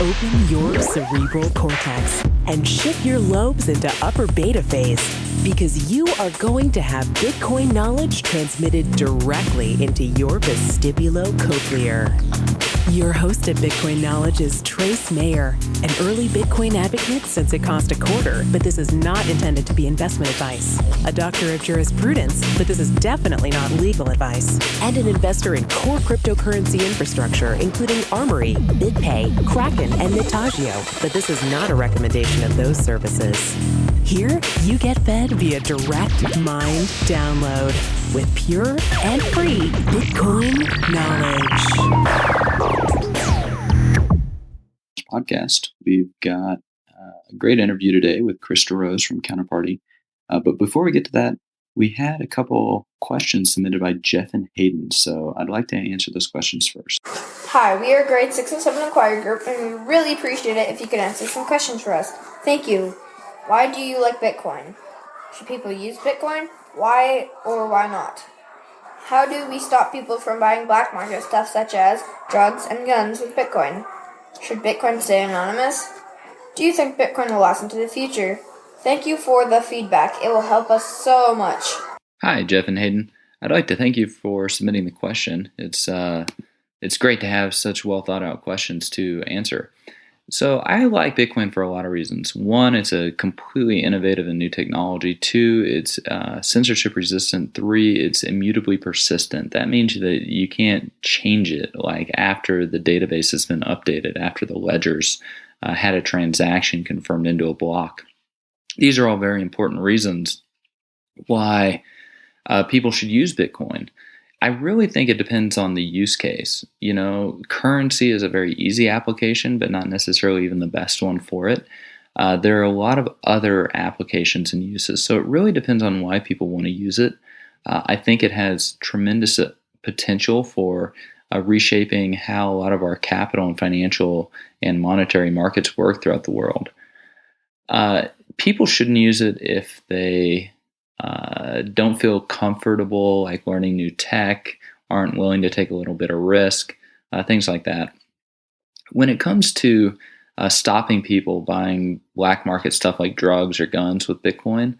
Open your cerebral cortex and shift your lobes into upper beta phase because you are going to have Bitcoin knowledge transmitted directly into your vestibulocochlear. Your host at Bitcoin Knowledge is Trace Mayer, an early Bitcoin advocate since it cost $0.25, but this is not intended to be investment advice. A doctor of jurisprudence, but this is definitely not legal advice. And an investor in core cryptocurrency infrastructure, including Armory, BitPay, Kraken, and Mitagio, but this is not a recommendation of those services. Here, you get fed via direct mind download with pure and free Bitcoin knowledge. Podcast. We've got a great interview today with Derose from Counterparty. But before we get to that, we had a couple questions submitted by Jeff and Hayden, so I'd like to answer those questions first. Hi, we are grade 6 and 7 Inquiry Group, and we really appreciate it if you could answer some questions for us. Thank you. Why do you like Bitcoin? Should people use Bitcoin? Why or why not? How do we stop people from buying black market stuff such as drugs and guns with Bitcoin? Should Bitcoin stay anonymous? Do you think Bitcoin will last into the future? Thank you for the feedback. It will help us so much. Hi, Jeff and Hayden. I'd like to thank you for submitting the question. It's great to have such well thought out questions to answer. So I like Bitcoin for a lot of reasons. One, it's a completely innovative and new technology. Two, it's censorship resistant. Three, it's immutably persistent. That means that you can't change it like after the database has been updated, after the ledgers had a transaction confirmed into a block. These are all very important reasons why people should use Bitcoin. I really think it depends on the use case. You know, currency is a very easy application, but not necessarily even the best one for it. There are a lot of other applications and uses, so it really depends on why people want to use it. I think it has tremendous potential for reshaping how a lot of our capital and financial and monetary markets work throughout the world. People shouldn't use it if they don't feel comfortable like learning new tech, aren't willing to take a little bit of risk, things like that. When it comes to stopping people buying black market stuff like drugs or guns with Bitcoin,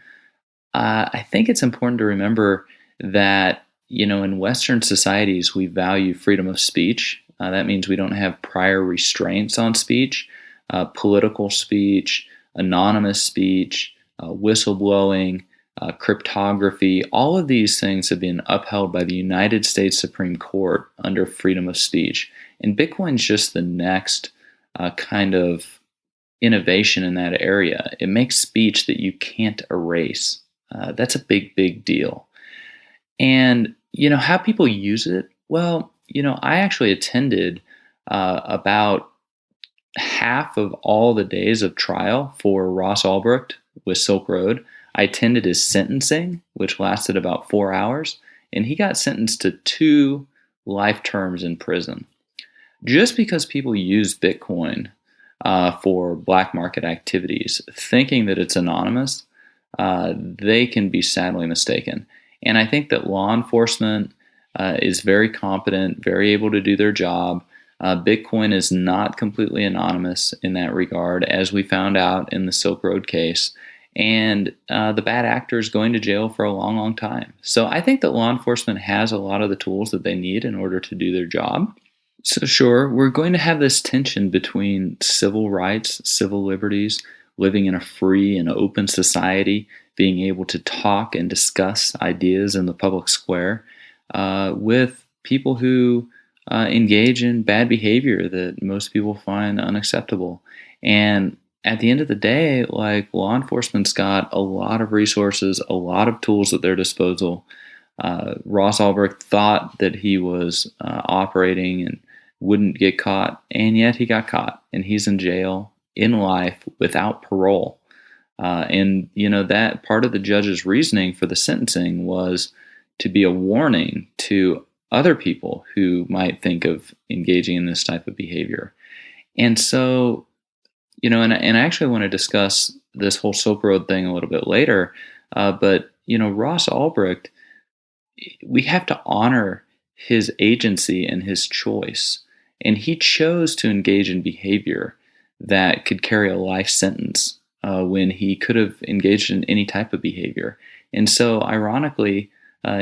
I think it's important to remember that, you know, in Western societies, we value freedom of speech. That means we don't have prior restraints on speech, political speech, anonymous speech, whistleblowing, cryptography. All of these things have been upheld by the United States Supreme Court under freedom of speech. And Bitcoin's just the next kind of innovation in that area. It makes speech that you can't erase. That's a big, big deal. And, you know, how people use it? Well, you know, I actually attended about half of all the days of trial for Ross Ulbricht with Silk Road. I attended his sentencing, which lasted about 4 hours, and he got sentenced to 2 life terms in prison. Just because people use Bitcoin for black market activities, thinking that it's anonymous, they can be sadly mistaken. And I think that law enforcement is very competent, very able to do their job. Bitcoin is not completely anonymous in that regard, as we found out in the Silk Road case. And the bad actor is going to jail for a long, long time. So I think that law enforcement has a lot of the tools that they need in order to do their job. So sure, we're going to have this tension between civil rights, civil liberties, living in a free and open society, being able to talk and discuss ideas in the public square, with people who engage in bad behavior that most people find unacceptable. And at the end of the day, like, law enforcement's got a lot of resources, a lot of tools at their disposal. Ross Ulbricht thought that he was operating and wouldn't get caught, and yet he got caught, and he's in jail in life without parole. And, you know, that part of the judge's reasoning for the sentencing was to be a warning to other people who might think of engaging in this type of behavior. And so, you know, and I actually want to discuss this whole Silk Road thing a little bit later, but, you know, Ross Ulbricht, we have to honor his agency and his choice. And he chose to engage in behavior that could carry a life sentence when he could have engaged in any type of behavior. And so, ironically,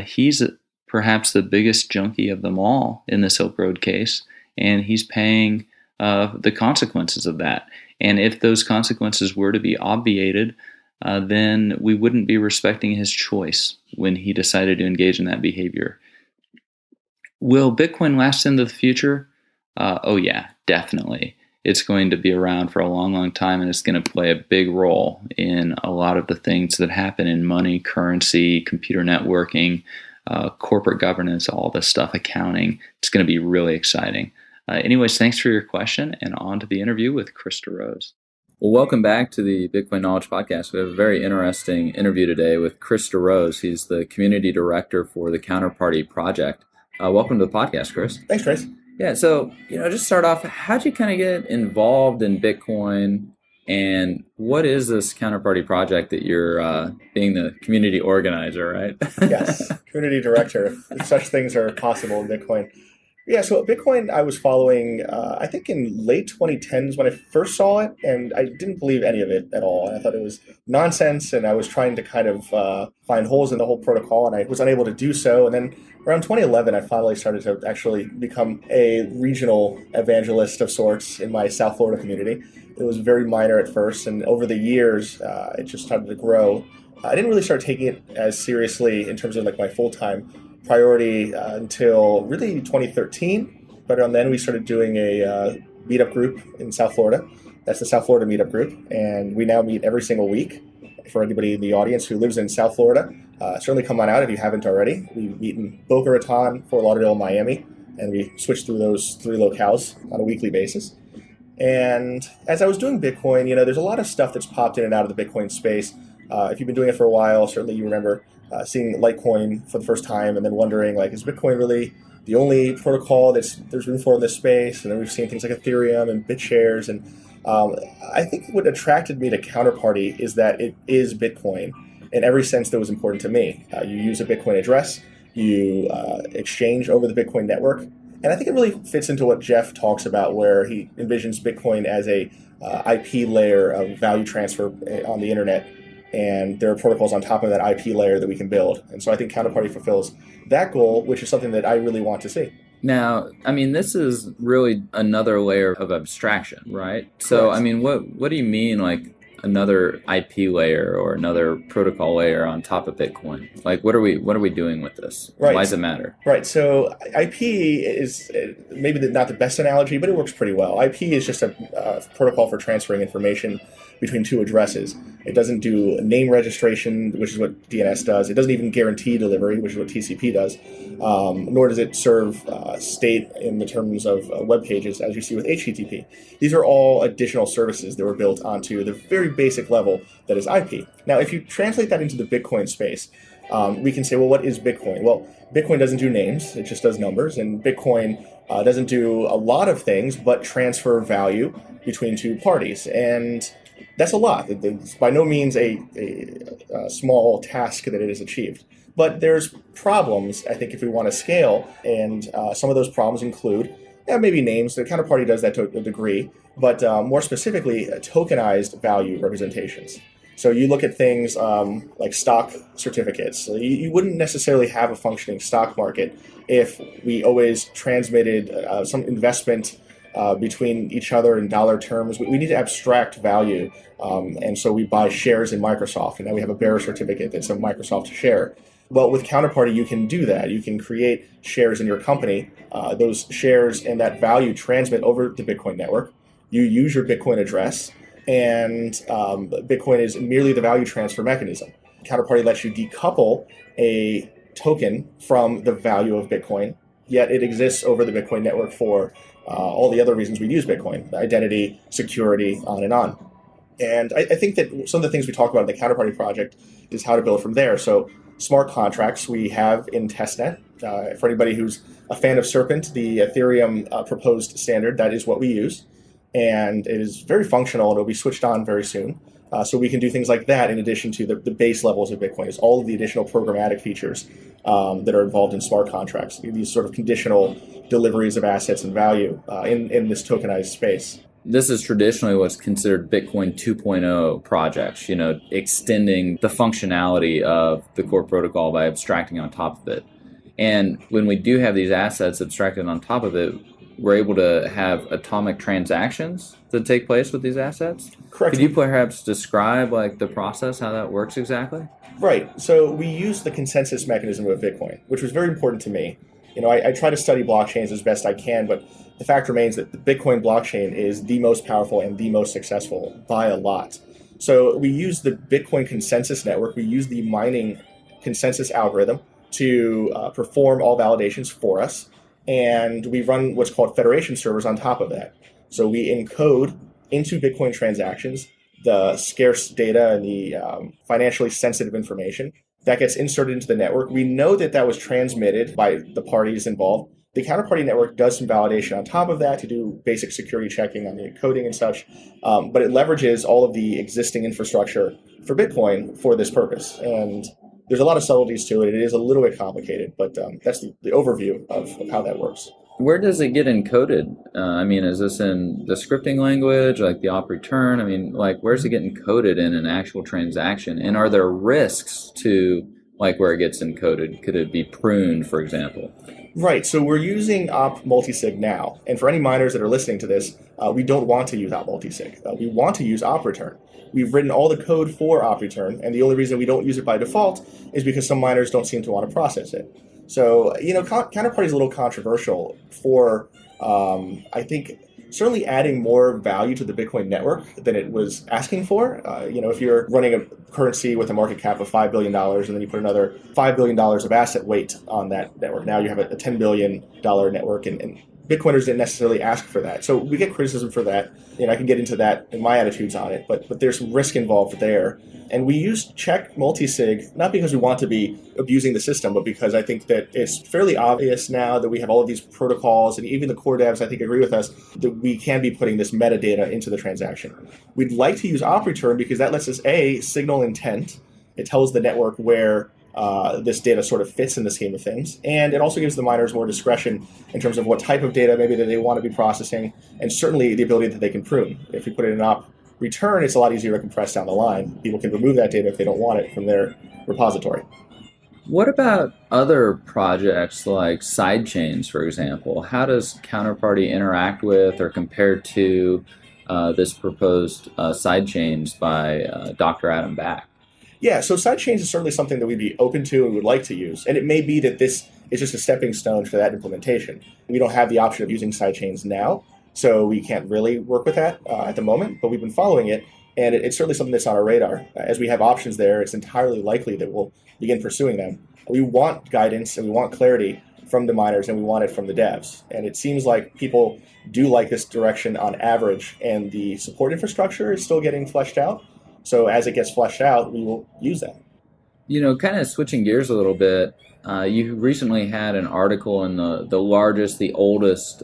he's perhaps the biggest junkie of them all in the Silk Road case, and he's paying the consequences of that. And if those consequences were to be obviated, then we wouldn't be respecting his choice when he decided to engage in that behavior. Will Bitcoin last into the future? Oh yeah, definitely. It's going to be around for a long, long time, and it's going to play a big role in a lot of the things that happen in money, currency, computer networking, corporate governance, all this stuff, accounting. It's going to be really exciting. Anyways, thanks for your question, and on to the interview with Chris Derose. Well, welcome back to the Bitcoin Knowledge Podcast. We have a very interesting interview today with Chris Derose. He's the community director for the Counterparty project. Welcome to the podcast, Chris. Thanks, Trace. Yeah, so, just start off, how'd you kind of get involved in Bitcoin, and what is this Counterparty project that you're being the community organizer, right? Yes, community director, if such things are possible in Bitcoin. Yeah, so Bitcoin I was following, I think in late 2010s when I first saw it, and I didn't believe any of it at all. I thought it was nonsense, and I was trying to kind of find holes in the whole protocol, and I was unable to do so. And then around 2011, I finally started to actually become a regional evangelist of sorts in my South Florida community. It was very minor at first, and over the years, it just started to grow. I didn't really start taking it as seriously in terms of like my full-time priority until really 2013. But then we started doing a meetup group in South Florida. That's the South Florida meetup group. And we now meet every single week. For anybody in the audience who lives in South Florida, certainly come on out if you haven't already. We meet in Boca Raton, Fort Lauderdale, Miami, and we switch through those three locales on a weekly basis. And as I was doing Bitcoin, there's a lot of stuff that's popped in and out of the Bitcoin space. If you've been doing it for a while, certainly you remember seeing Litecoin for the first time and then wondering, is Bitcoin really the only protocol there's room for in this space? And then we've seen things like Ethereum and BitShares. And I think what attracted me to Counterparty is that it is Bitcoin in every sense that was important to me. You use a Bitcoin address, you exchange over the Bitcoin network. And I think it really fits into what Jeff talks about, where he envisions Bitcoin as a IP layer of value transfer on the internet. And there are protocols on top of that IP layer that we can build. And so I think Counterparty fulfills that goal, which is something that I really want to see. Now, this is really another layer of abstraction, right? So, Correct. what do you mean, another IP layer or another protocol layer on top of Bitcoin? What are we doing with this? Right. Why does it matter? Right. So IP is maybe not the best analogy, but it works pretty well. IP is just a protocol for transferring information between two addresses. It doesn't do name registration, which is what DNS does. It doesn't even guarantee delivery, which is what TCP does. Nor does it serve state in the terms of web pages, as you see with HTTP. These are all additional services that were built onto the very basic level that is IP. Now, if you translate that into the Bitcoin space, we can say, well, what is Bitcoin? Well, Bitcoin doesn't do names, it just does numbers, and Bitcoin doesn't do a lot of things but transfer value between two parties. And that's a lot. It's by no means a small task that it has achieved. But there's problems, I think, if we want to scale, and some of those problems include maybe names. The Counterparty does that to a degree, but more specifically, tokenized value representations. So you look at things like stock certificates. So you wouldn't necessarily have a functioning stock market if we always transmitted some investment between each other in dollar terms. We need to abstract value. And so we buy shares in Microsoft, and now we have a bearer certificate that's a Microsoft share. Well, with Counterparty, you can do that. You can create shares in your company. Those shares and that value transmit over the Bitcoin network. You use your Bitcoin address, and Bitcoin is merely the value transfer mechanism. Counterparty lets you decouple a token from the value of Bitcoin, yet it exists over the Bitcoin network for all the other reasons we use Bitcoin: identity, security, on and on. And I think that some of the things we talk about in the Counterparty project is how to build from there. So smart contracts we have in testnet. For anybody who's a fan of Serpent, the Ethereum proposed standard, that is what we use. And it is very functional, and it will be switched on very soon. So we can do things like that in addition to the base levels of Bitcoin. It's all of the additional programmatic features that are involved in smart contracts, these sort of conditional deliveries of assets and value in this tokenized space. This is traditionally what's considered Bitcoin 2.0 projects, extending the functionality of the core protocol by abstracting on top of it. And when we do have these assets abstracted on top of it, we're able to have atomic transactions that take place with these assets. Correct. Could you perhaps describe the process, how that works exactly? Right. So we use the consensus mechanism of Bitcoin, which was very important to me. I try to study blockchains as best I can, but the fact remains that the Bitcoin blockchain is the most powerful and the most successful by a lot. So we use the Bitcoin consensus network. We use the mining consensus algorithm to perform all validations for us. And we run what's called federation servers on top of that. So we encode into Bitcoin transactions the scarce data and the financially sensitive information that gets inserted into the network. We know that that was transmitted by the parties involved. The Counterparty network does some validation on top of that to do basic security checking on the encoding and such, but it leverages all of the existing infrastructure for Bitcoin for this purpose. And there's a lot of subtleties to it. It is a little bit complicated, but that's the overview of how that works. Where does it get encoded? Is this in the scripting language, like the op return? Where's it get encoded in an actual transaction? And are there risks to where it gets encoded? Could it be pruned, for example? Right. So we're using op multisig now. And for any miners that are listening to this, we don't want to use op multisig. We want to use op return. We've written all the code for op return, and the only reason we don't use it by default is because some miners don't seem to want to process it. So, Counterparty is a little controversial for, I think, certainly adding more value to the Bitcoin network than it was asking for. If you're running a currency with a market cap of $5 billion and then you put another $5 billion of asset weight on that network, now you have a $10 billion network, and Bitcoiners didn't necessarily ask for that. So we get criticism for that. I can get into that in my attitudes on it, but there's some risk involved there. And we use check multisig, not because we want to be abusing the system, but because I think that it's fairly obvious now that we have all of these protocols, and even the core devs, I think, agree with us that we can be putting this metadata into the transaction. We'd like to use op return because that lets us, signal intent. It tells the network where this data sort of fits in the scheme of things. And it also gives the miners more discretion in terms of what type of data maybe that they want to be processing, and certainly the ability that they can prune. If we put it in op return, it's a lot easier to compress down the line. People can remove that data if they don't want it from their repository. What about other projects like sidechains, for example? How does Counterparty interact with or compare to this proposed sidechains by Dr. Adam Back? Yeah, so sidechains is certainly something that we'd be open to and would like to use. And it may be that this is just a stepping stone for that implementation. We don't have the option of using sidechains now, so we can't really work with that at the moment, but we've been following it, and it's certainly something that's on our radar. As we have options there, it's entirely likely that we'll begin pursuing them. We want guidance and we want clarity from the miners, and we want it from the devs. And it seems like people do like this direction on average, and the support infrastructure is still getting fleshed out. So as it gets fleshed out, we will use that. Kind of switching gears a little bit, you recently had an article in the oldest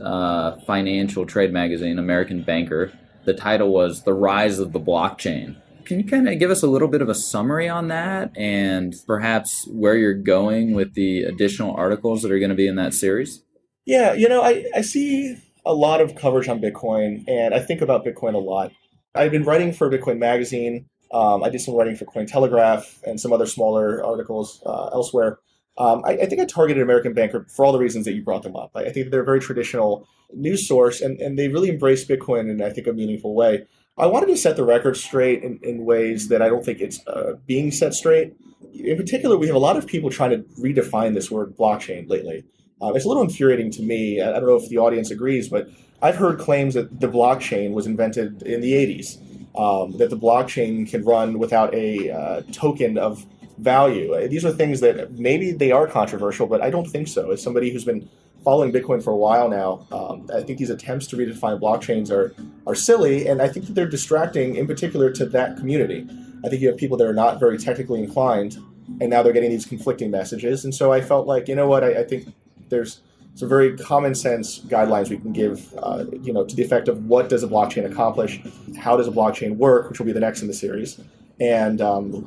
financial trade magazine, American Banker. The title was The Rise of the Blockchain. Can you kind of give us a little bit of a summary on that, and perhaps where you're going with the additional articles that are going to be in that series? Yeah, I see a lot of coverage on Bitcoin, and I think about Bitcoin a lot. I've been writing for Bitcoin Magazine. I did some writing for Cointelegraph and some other smaller articles elsewhere. I think I targeted American Banker for all the reasons that you brought them up. I think they're a very traditional news source, and they really embrace Bitcoin in, I think, a meaningful way. I wanted to set the record straight in ways that I don't think it's being set straight. In particular, we have a lot of people trying to redefine this word blockchain lately. It's a little infuriating to me. I don't know if the audience agrees, but I've heard claims that the blockchain was invented in the 80s, that the blockchain can run without a token of value. These are things that maybe they are controversial, but I don't think so. As somebody who's been following Bitcoin for a while now, I think these attempts to redefine blockchains are silly, and I think that they're distracting, in particular, to that community. I think you have people that are not very technically inclined, and now they're getting these conflicting messages. And so I felt like, I think there's some very common sense guidelines we can give, to the effect of what does a blockchain accomplish, how does a blockchain work, which will be the next in the series, and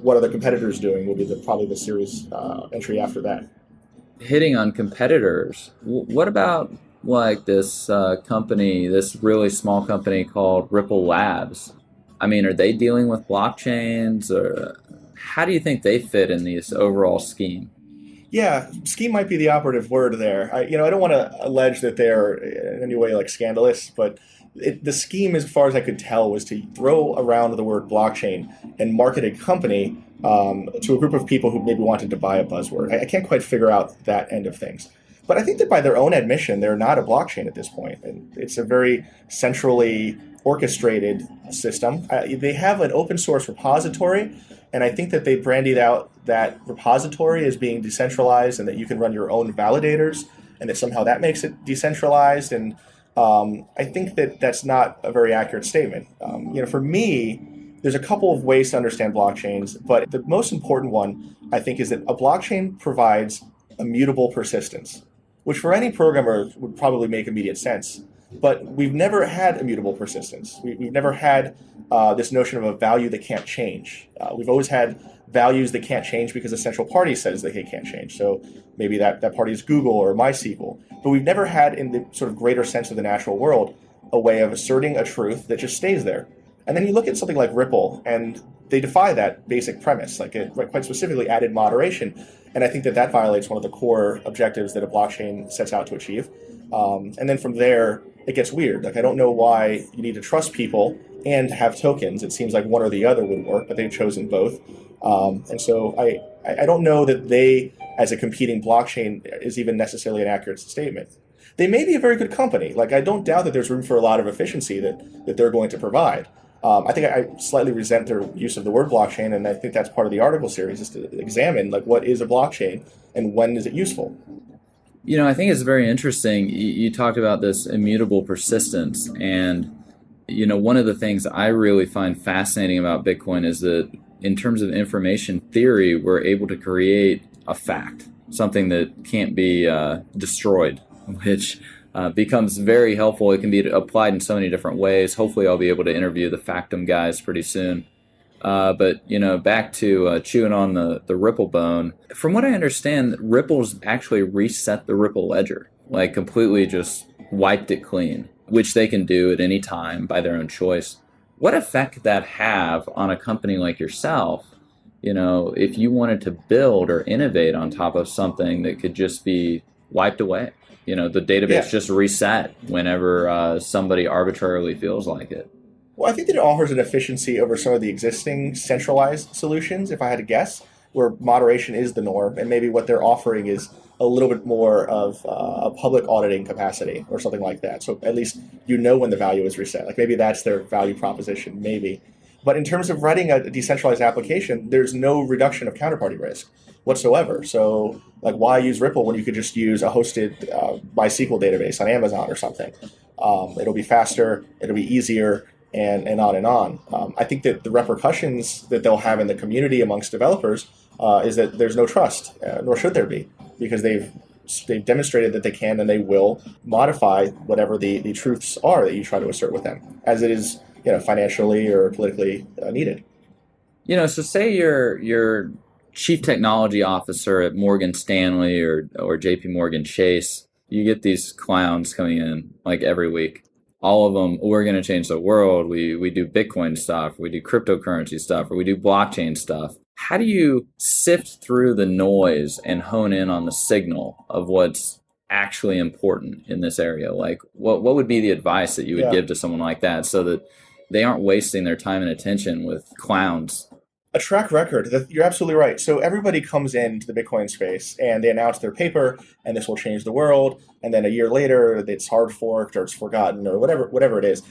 what are the competitors doing will be probably the series entry after that. Hitting on competitors, what about like this company, this really small company called Ripple Labs. I mean, are they dealing with blockchains, or how do you think they fit in this overall scheme? Yeah, scheme might be the operative word there. I don't want to allege that they're in any way like scandalous, but the scheme, as far as I could tell, was to throw around the word blockchain and market a company to a group of people who maybe wanted to buy a buzzword. I can't quite figure out that end of things. But I think that by their own admission, they're not a blockchain at this point. And it's a very centrally orchestrated system. They have an open source repository, and I think that they brandied out that repository as being decentralized and that you can run your own validators, and that somehow that makes it decentralized. And I think that that's not a very accurate statement. For me, there's a couple of ways to understand blockchains, but the most important one, I think, is that a blockchain provides immutable persistence, which for any programmer would probably make immediate sense. But we've never had immutable persistence. We've never had this notion of a value that can't change. We've always had values that can't change because a central party says that they can't change. So maybe that party is Google or MySQL. But we've never had, in the sort of greater sense of the natural world, a way of asserting a truth that just stays there. And then you look at something like Ripple, and they defy that basic premise. Like, it quite specifically added moderation. And I think that violates one of the core objectives that a blockchain sets out to achieve. And then from there, it gets weird. Like, I don't know why you need to trust people and have tokens. It seems like one or the other would work, but they've chosen both. And so I don't know that they, as a competing blockchain, is even necessarily an accurate statement. They may be a very good company. Like, I don't doubt that there's room for a lot of efficiency that they're going to provide. I think I slightly resent their use of the word blockchain, and I think that's part of the article series, is to examine, like, what is a blockchain and when is it useful? I think it's very interesting. You talked about this immutable persistence, and one of the things I really find fascinating about Bitcoin is that in terms of information theory, we're able to create a fact, something that can't be destroyed, which becomes very helpful. It can be applied in so many different ways. Hopefully I'll be able to interview the Factum guys pretty soon. But back to chewing on the Ripple bone. From what I understand, Ripple's actually reset the Ripple ledger, like completely just wiped it clean, which they can do at any time by their own choice. What effect could that have on a company like yourself? If you wanted to build or innovate on top of something that could just be wiped away, the database just reset whenever somebody arbitrarily feels like it. Well, I think that it offers an efficiency over some of the existing centralized solutions, if I had to guess, where moderation is the norm, and maybe what they're offering is a little bit more of a public auditing capacity or something like that. So at least when the value is reset. Like, maybe that's their value proposition, maybe. But in terms of writing a decentralized application, there's no reduction of counterparty risk whatsoever. So, like, why use Ripple when you could just use a hosted MySQL database on Amazon or something? It'll be faster, it'll be easier, and on and on. I think that the repercussions that they'll have in the community amongst developers is that there's no trust, nor should there be, because they've demonstrated that they can and they will modify whatever the truths are that you try to assert with them, as it is financially or politically needed. So say you're chief technology officer at Morgan Stanley or JP Morgan Chase. You get these clowns coming in like every week. All of them, we're going to change the world. We do Bitcoin stuff, we do cryptocurrency stuff, or we do blockchain stuff. How do you sift through the noise and hone in on the signal of what's actually important in this area? Like, what would be the advice that you would give to someone like that so that they aren't wasting their time and attention with clowns? A track record. You're absolutely right. So everybody comes into the Bitcoin space and they announce their paper and this will change the world. And then a year later, it's hard forked or it's forgotten or whatever it is.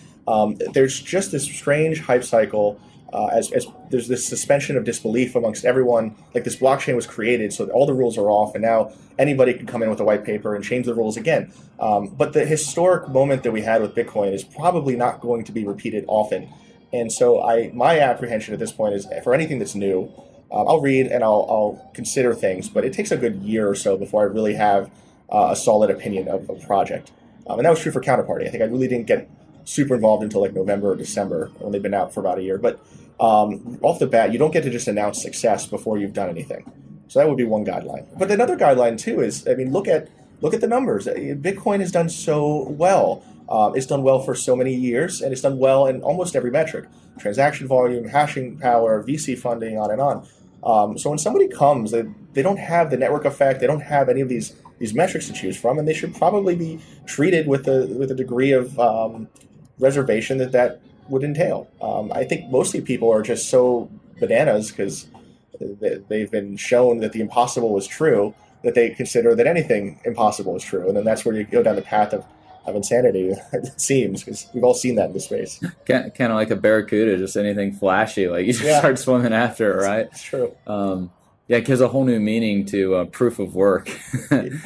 There's just this strange hype cycle as there's this suspension of disbelief amongst everyone. Like, this blockchain was created, so all the rules are off, and now anybody can come in with a white paper and change the rules again. But the historic moment that we had with Bitcoin is probably not going to be repeated often. And so my apprehension at this point is, for anything that's new, I'll read and I'll consider things, but it takes a good year or so before I really have a solid opinion of a project. And that was true for Counterparty. I think I really didn't get super involved until like November or December, when they've been out for about a year. But off the bat, you don't get to just announce success before you've done anything. So that would be one guideline. But another guideline too is, look at look at the numbers. Bitcoin has done so well. It's done well for so many years, and it's done well in almost every metric: transaction volume, hashing power, VC funding, on and on. So when somebody comes, they don't have the network effect. They don't have any of these metrics to choose from, and they should probably be treated with a degree of reservation that would entail. I think mostly people are just so bananas because they've been shown that the impossible was true, that they consider that anything impossible is true. And then that's where you go down the path of insanity, it seems, because we've all seen that in the space. Kind of like a barracuda, just anything flashy, like you just start swimming after it, right? It's true. It gives a whole new meaning to proof of work.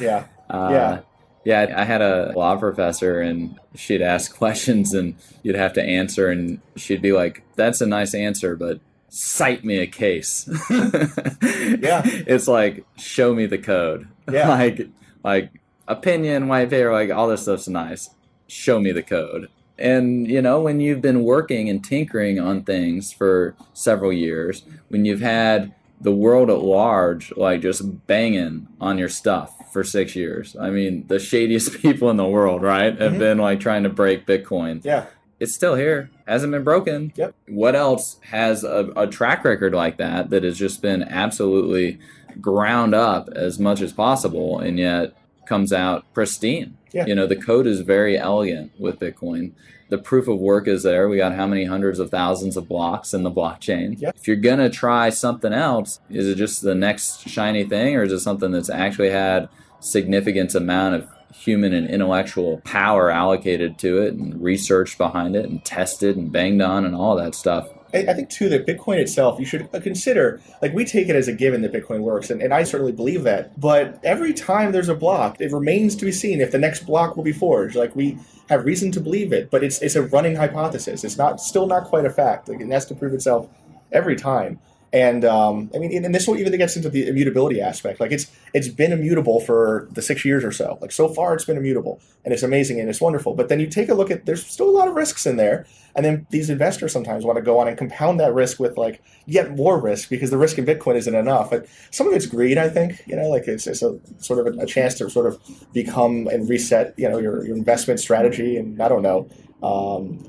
Yeah. I had a law professor, and she'd ask questions, and you'd have to answer, and she'd be like, "That's a nice answer, but cite me a case." It's like, show me the code. Like opinion, white paper, like all this stuff's nice. Show me the code. And, when you've been working and tinkering on things for several years, when you've had the world at large, like just banging on your stuff for 6 years. I mean, the shadiest people in the world, right, have been like trying to break Bitcoin. Yeah. It's still here. Hasn't been broken. Yep. What else has a track record like that has just been absolutely ground up as much as possible and yet comes out pristine? Yeah. The code is very elegant with Bitcoin. The proof of work is there. We got how many hundreds of thousands of blocks in the blockchain. Yep. If you're going to try something else, is it just the next shiny thing, or is it something that's actually had significant amount of human and intellectual power allocated to it and research behind it and tested and banged on and all that stuff? I think, too, that Bitcoin itself, you should consider, like, we take it as a given that Bitcoin works, and I certainly believe that. But every time there's a block, it remains to be seen if the next block will be forged. Like, we have reason to believe it, but it's a running hypothesis. It's still not quite a fact. Like, it has to prove itself every time. And and this one even gets into the immutability aspect. Like, it's been immutable for the 6 years or so. Like, so far it's been immutable, and it's amazing and it's wonderful. But then you take a look at, there's still a lot of risks in there, and then these investors sometimes want to go on and compound that risk with like yet more risk because the risk in Bitcoin isn't enough. But some of it's greed, I think. Like it's a sort of a chance to sort of become and reset, your investment strategy, and I don't know,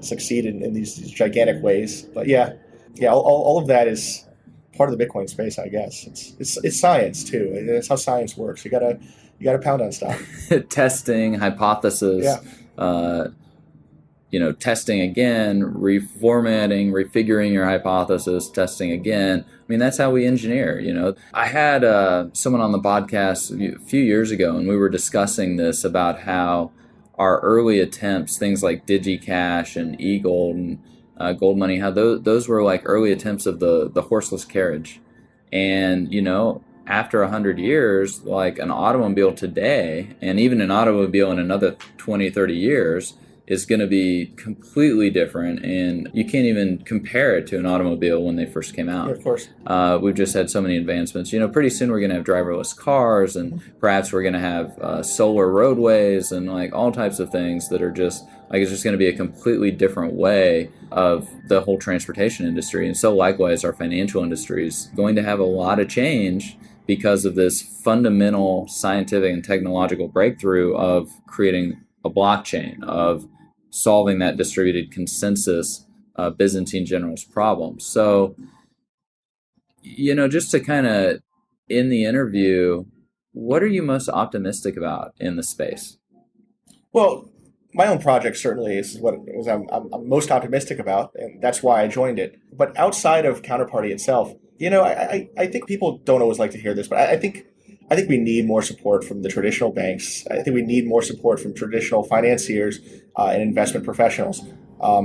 succeed in these gigantic ways. But all of that is part of the Bitcoin space, I guess. It's science too. It's how science works. You gotta pound on stuff. Testing, hypothesis, testing again, reformatting, refiguring your hypothesis, testing again. I mean, that's how we engineer. I had someone on the podcast a few years ago, and we were discussing this about how our early attempts, things like DigiCash and eGold and Gold Money, how those were like early attempts of the horseless carriage. And, after 100 years, like an automobile today, and even an automobile in another 20, 30 years, is going to be completely different. And you can't even compare it to an automobile when they first came out. Yeah, of course. We've just had so many advancements. Pretty soon we're going to have driverless cars, and perhaps we're going to have solar roadways and like all types of things that are just like, it's just going to be a completely different way of the whole transportation industry. And so likewise, our financial industry is going to have a lot of change because of this fundamental scientific and technological breakthrough of creating a blockchain, of solving that distributed consensus Byzantine generals problem. So, just to kind of end the interview, what are you most optimistic about in the space? Well, my own project certainly is what I'm most optimistic about, and that's why I joined it. But outside of Counterparty itself, I think people don't always like to hear this, but I think we need more support from the traditional banks. I think we need more support from traditional financiers and investment professionals.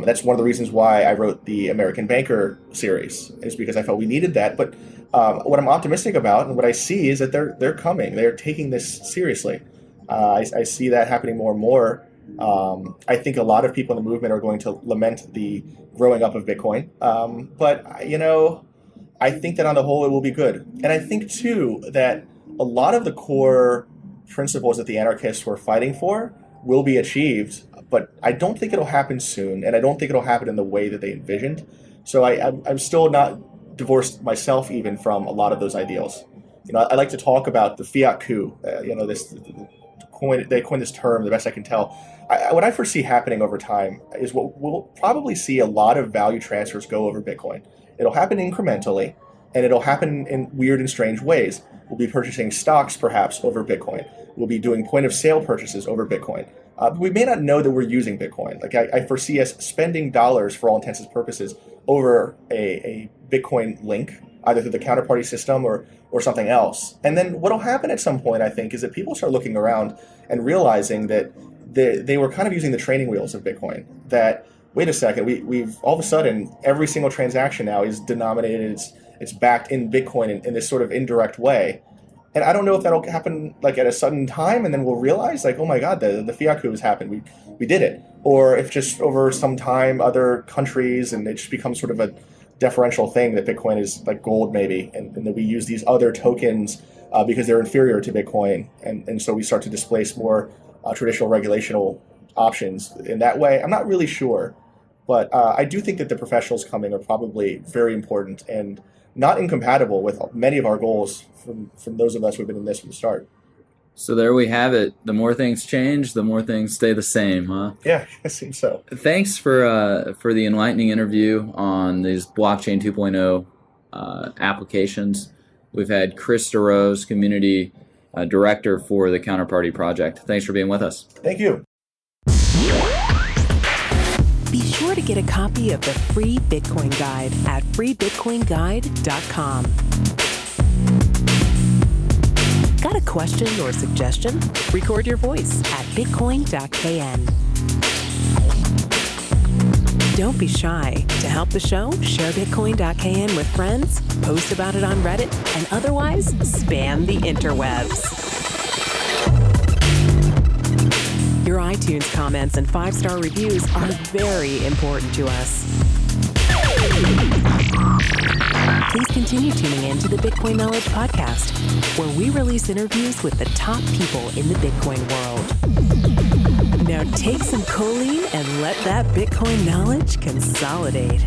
That's one of the reasons why I wrote the American Banker series, is because I felt we needed that. But what I'm optimistic about and what I see is that they're coming. They're taking this seriously. I see that happening more and more. I think a lot of people in the movement are going to lament the growing up of Bitcoin. But I think that on the whole it will be good. And I think too that a lot of the core principles that the anarchists were fighting for will be achieved, but I don't think it'll happen soon, and I don't think it'll happen in the way that they envisioned. So I'm still not divorced myself even from a lot of those ideals. I like to talk about the fiat coup, this they coined this term, the best I can tell. What I foresee happening over time is what we'll probably see a lot of value transfers go over Bitcoin. It'll happen incrementally, and it'll happen in weird and strange ways. We'll be purchasing stocks perhaps over Bitcoin. We'll be doing point of sale purchases over Bitcoin. We may not know that we're using Bitcoin. Like I foresee us spending dollars for all intents and purposes over a Bitcoin link, either through the Counterparty system or something else. And then what'll happen at some point, I think, is that people start looking around and realizing that they were kind of using the training wheels of Bitcoin. That, wait a second, we've all of a sudden, every single transaction now is denominated, it's backed in Bitcoin in this sort of indirect way. And I don't know if that'll happen like at a sudden time, and then we'll realize like, oh my God, the fiat coup has happened. We did it. Or if just over some time, other countries, and it just becomes sort of a deferential thing that Bitcoin is like gold maybe, and that we use these other tokens because they're inferior to Bitcoin. And so we start to displace more traditional regulational options in that way. I'm not really sure, but I do think that the professionals coming are probably very important and not incompatible with many of our goals from those of us who've been in this from the start. So there we have it. The more things change, the more things stay the same, huh? Yeah, it seems so. Thanks for the enlightening interview on these blockchain 2.0 applications. We've had Chris Derose, community director for the Counterparty project. Thanks for being with us. Thank you. Be sure to get a copy of the free Bitcoin Guide at freebitcoinguide.com. Got a question or suggestion? Record your voice at bitcoin.kn. Don't be shy. To help the show, share bitcoin.kn with friends, post about it on Reddit, and otherwise spam the interwebs. Your iTunes comments and 5-star reviews are very important to us. Please continue tuning in to the Bitcoin Knowledge Podcast, where we release interviews with the top people in the Bitcoin world. Now take some choline and let that Bitcoin knowledge consolidate.